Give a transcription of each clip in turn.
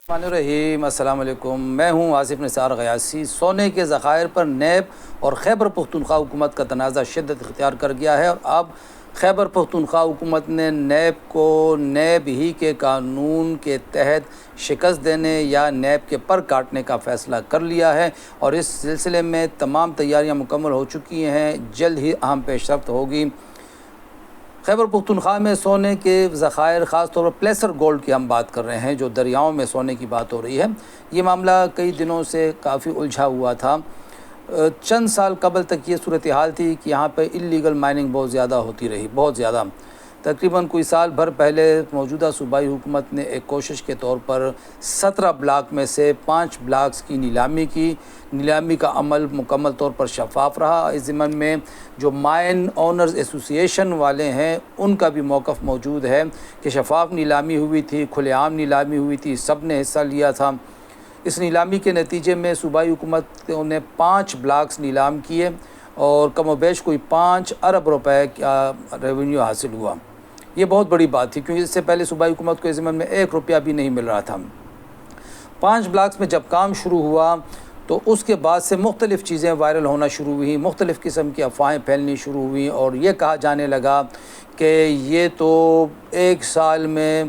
الرحیم السلام علیکم، میں ہوں آصف نثار غیاثی۔ سونے کے ذخائر پر نیب اور خیبر پختونخوا حکومت کا تنازع شدت اختیار کر گیا ہے، اور اب خیبر پختونخوا حکومت نے نیب کو نیب ہی کے قانون کے تحت شکست دینے یا نیب کے پر کاٹنے کا فیصلہ کر لیا ہے، اور اس سلسلے میں تمام تیاریاں مکمل ہو چکی ہیں، جلد ہی اہم پیش رفت ہوگی۔ خیبر پختونخوا میں سونے کے ذخائر، خاص طور پر پلیسر گولڈ کی ہم بات کر رہے ہیں، جو دریاؤں میں سونے کی بات ہو رہی ہے۔ یہ معاملہ کئی دنوں سے کافی الجھا ہوا تھا۔ چند سال قبل تک یہ صورتحال تھی کہ یہاں پہ اللیگل مائننگ بہت زیادہ ہوتی رہی، بہت زیادہ۔ تقریباً کوئی سال بھر پہلے موجودہ صوبائی حکومت نے ایک کوشش کے طور پر 17 بلاک میں سے 5 بلاکس کی نیلامی کی۔ نیلامی کا عمل مکمل طور پر شفاف رہا۔ اس ضمن میں جو مائن اونرز ایسوسی ایشن والے ہیں، ان کا بھی موقف موجود ہے کہ شفاف نیلامی ہوئی تھی، کھلے عام نیلامی ہوئی تھی، سب نے حصہ لیا تھا۔ اس نیلامی کے نتیجے میں صوبائی حکومت نے 5 بلاکس نیلام کیے، اور کم و بیش کوئی 5 ارب روپے کا ریونیو حاصل ہوا۔ یہ بہت بڑی بات تھی، کیونکہ اس سے پہلے صوبائی حکومت کو اس ضمن میں 1 روپیہ بھی نہیں مل رہا تھا۔ 5 بلاکس میں جب کام شروع ہوا تو اس کے بعد سے مختلف چیزیں وائرل ہونا شروع ہوئیں، مختلف قسم کی افواہیں پھیلنی شروع ہوئیں، اور یہ کہا جانے لگا کہ یہ تو ایک سال میں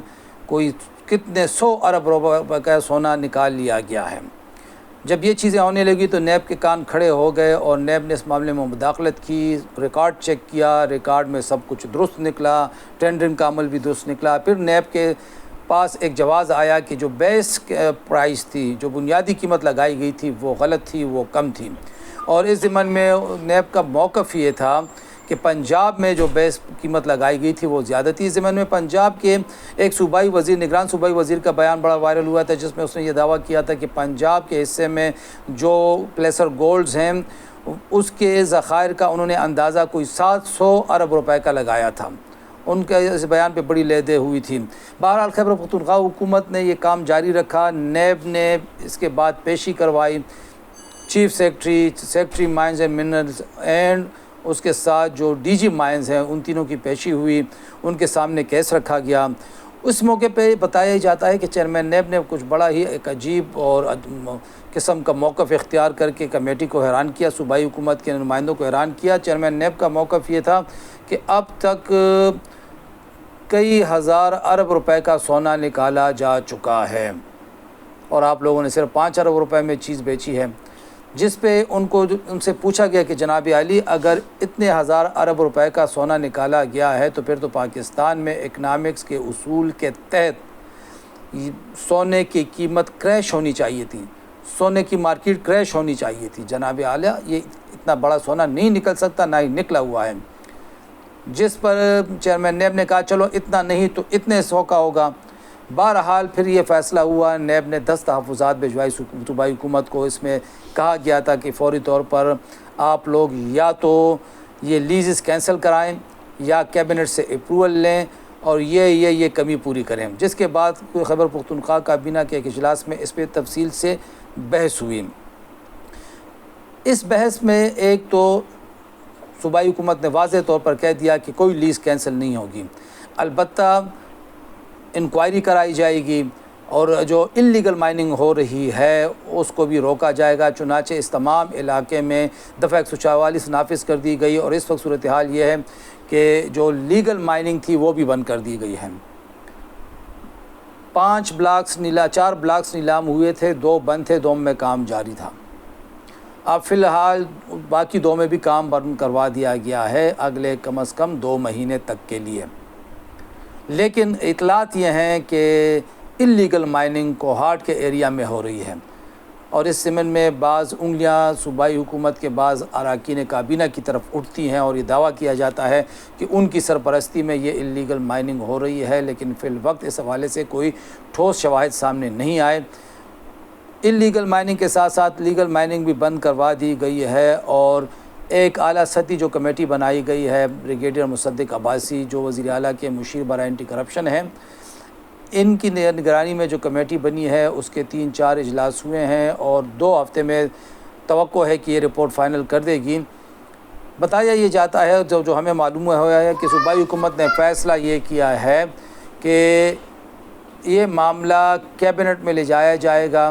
کوئی کتنے 100 ارب روپے کا سونا نکال لیا گیا ہے۔ جب یہ چیزیں ہونے لگی تو نیب کے کان کھڑے ہو گئے، اور نیب نے اس معاملے میں مداخلت کی، ریکارڈ چیک کیا، ریکارڈ میں سب کچھ درست نکلا، ٹینڈرنگ کا عمل بھی درست نکلا۔ پھر نیب کے پاس ایک جواز آیا کہ جو بیس پرائس تھی، جو بنیادی قیمت لگائی گئی تھی، وہ غلط تھی، وہ کم تھی، اور اس ضمن میں نیب کا موقف یہ تھا کہ پنجاب میں جو بیس قیمت لگائی گئی تھی وہ زیادہ تھی۔ اس ضمن میں پنجاب کے ایک صوبائی وزیر، نگران صوبائی وزیر کا بیان بڑا وائرل ہوا تھا، جس میں اس نے یہ دعویٰ کیا تھا کہ پنجاب کے حصے میں جو پلیسر گولڈز ہیں، اس کے ذخائر کا انہوں نے اندازہ کوئی 700 ارب روپے کا لگایا تھا۔ ان کے اس بیان پہ بڑی لیدے ہوئی تھی۔ بہرحال خیبر پختونخوا حکومت نے یہ کام جاری رکھا۔ نیب نے اس کے بعد پیشی کروائی، chief secretary mines and minerals and اس کے ساتھ جو ڈی جی مائنز ہیں، ان تینوں کی پیشی ہوئی، ان کے سامنے کیس رکھا گیا۔ اس موقع پہ بتایا جاتا ہے کہ چیئرمین نیب نے کچھ بڑا ہی ایک عجیب اور قسم کا موقف اختیار کر کے کمیٹی کو حیران کیا، صوبائی حکومت کے نمائندوں کو حیران کیا۔ چیئرمین نیب کا موقف یہ تھا کہ اب تک کئی ہزار ارب روپے کا سونا نکالا جا چکا ہے، اور آپ لوگوں نے صرف 5 ارب روپے میں چیز بیچی ہے، جس پہ ان سے پوچھا گیا کہ جناب عالی، اگر اتنے ہزار ارب روپے کا سونا نکالا گیا ہے تو پھر تو پاکستان میں اکنامکس کے اصول کے تحت سونے کی قیمت کریش ہونی چاہیے تھی، سونے کی مارکیٹ کریش ہونی چاہیے تھی۔ جناب عالی، یہ اتنا بڑا سونا نہیں نکل سکتا، نہ ہی نکلا ہوا ہے۔ جس پر چیئرمین نیب نے کہا چلو اتنا نہیں تو اتنے 100 کا ہوگا۔ بہرحال پھر یہ فیصلہ ہوا، نیب نے 10 تحفظات بھجوائی صوبائی حکومت کو۔ اس میں کہا گیا تھا کہ فوری طور پر آپ لوگ یا تو یہ لیزز کینسل کرائیں یا کیبنٹ سے اپروول لیں، اور یہ کمی پوری کریں، جس کے بعد خیبر پختونخوا کابینہ کے ایک اجلاس میں اس پہ تفصیل سے بحث ہوئی۔ اس بحث میں ایک تو صوبائی حکومت نے واضح طور پر کہہ دیا کہ کوئی لیز کینسل نہیں ہوگی، البتہ انکوائری کرائی جائے گی، اور جو انلیگل مائننگ ہو رہی ہے اس کو بھی روکا جائے گا۔ چنانچہ اس تمام علاقے میں دفعہ 144 نافذ کر دی گئی، اور اس وقت صورتحال یہ ہے کہ جو لیگل مائننگ تھی وہ بھی بند کر دی گئی ہے۔ 4 بلاکس نیلام ہوئے تھے، 2 بند تھے، 2 میں کام جاری تھا۔ اب فی الحال باقی 2 میں بھی کام بند کروا دیا گیا ہے، اگلے کم از کم 2 مہینے تک کے لیے۔ لیکن اطلاعات یہ ہیں کہ انلیگل مائننگ کوہاٹ کے ایریا میں ہو رہی ہے، اور اس ضمن میں بعض انگلیاں صوبائی حکومت کے بعض اراکین کابینہ کی طرف اٹھتی ہیں، اور یہ دعویٰ کیا جاتا ہے کہ ان کی سرپرستی میں یہ انلیگل مائننگ ہو رہی ہے، لیکن فی الوقت اس حوالے سے کوئی ٹھوس شواہد سامنے نہیں آئے۔ انلیگل مائننگ کے ساتھ ساتھ لیگل مائننگ بھی بند کروا دی گئی ہے، اور ایک اعلیٰ سطحی جو کمیٹی بنائی گئی ہے، بریگیڈیئر مصدق عباسی جو وزیر اعلیٰ کے مشیر برائے اینٹی کرپشن ہیں، ان کی نگرانی میں جو کمیٹی بنی ہے اس کے 3-4 اجلاس ہوئے ہیں، اور 2 ہفتے میں توقع ہے کہ یہ رپورٹ فائنل کر دے گی۔ بتایا یہ جاتا ہے، جو ہمیں معلوم ہوا ہے کہ صوبائی حکومت نے فیصلہ یہ کیا ہے کہ یہ معاملہ کیبنٹ میں لے جایا جائے گا،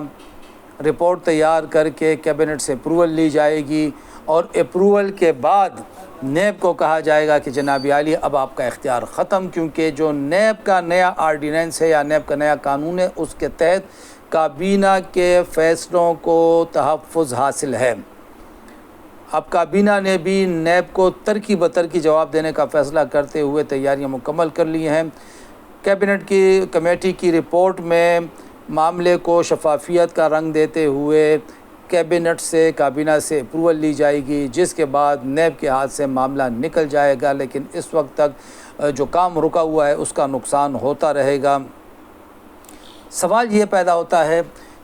رپورٹ تیار کر کے کیبنٹ سے اپروول لی جائے گی، اور اپروول کے بعد نیب کو کہا جائے گا کہ جناب عالی اب آپ کا اختیار ختم، کیونکہ جو نیب کا نیا آرڈیننس ہے یا نیب کا نیا قانون ہے اس کے تحت کابینہ کے فیصلوں کو تحفظ حاصل ہے۔ اب کابینہ نے بھی نیب کو ترکی بترکی جواب دینے کا فیصلہ کرتے ہوئے تیاریاں مکمل کر لی ہیں۔ کیبنٹ کی کمیٹی کی رپورٹ میں معاملے کو شفافیت کا رنگ دیتے ہوئے کیبنٹ سے کابینہ سے اپروول لی جائے گی، جس کے بعد نیب کے ہاتھ سے معاملہ نکل جائے گا، لیکن اس وقت تک جو کام رکا ہوا ہے اس کا نقصان ہوتا رہے گا۔ سوال یہ پیدا ہوتا ہے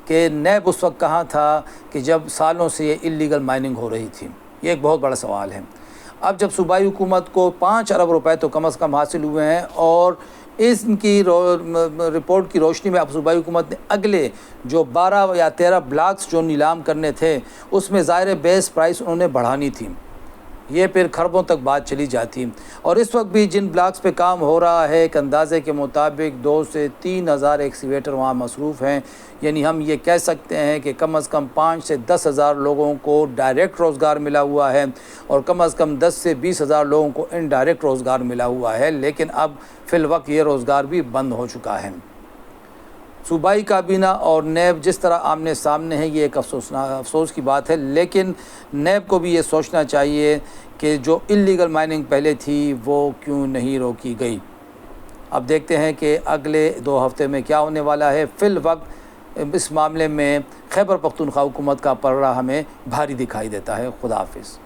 کہ نیب اس وقت کہاں تھا کہ جب سالوں سے یہ اللیگل مائننگ ہو رہی تھی؟ یہ ایک بہت بڑا سوال ہے۔ اب جب صوبائی حکومت کو 5 ارب روپے تو کم از کم حاصل ہوئے ہیں، اور اس کی رپورٹ کی روشنی میں اب صوبائی حکومت نے اگلے جو 12 یا 13 بلاکس جو نیلام کرنے تھے اس میں ظاہر بیس پرائس انہوں نے بڑھانی تھی، یہ پھر خربوں تک بات چلی جاتی۔ اور اس وقت بھی جن بلاکس پہ کام ہو رہا ہے ایک اندازے کے مطابق 2 سے 3 ہزار ایکسکیویٹر وہاں مصروف ہیں، یعنی ہم یہ کہہ سکتے ہیں کہ کم از کم 5 سے 10 ہزار لوگوں کو ڈائریکٹ روزگار ملا ہوا ہے، اور کم از کم 10 سے 20 ہزار لوگوں کو انڈائریکٹ روزگار ملا ہوا ہے، لیکن اب فی الوقت یہ روزگار بھی بند ہو چکا ہے۔ صوبائی کابینہ اور نیب جس طرح آمنے سامنے ہے یہ ایک افسوس کی بات ہے، لیکن نیب کو بھی یہ سوچنا چاہیے کہ جو اللیگل مائننگ پہلے تھی وہ کیوں نہیں روکی گئی۔ اب دیکھتے ہیں کہ اگلے 2 ہفتے میں کیا ہونے والا ہے۔ فی الوقت اس معاملے میں خیبر پختونخوا حکومت کا پلڑا ہمیں بھاری دکھائی دیتا ہے۔ خدا حافظ۔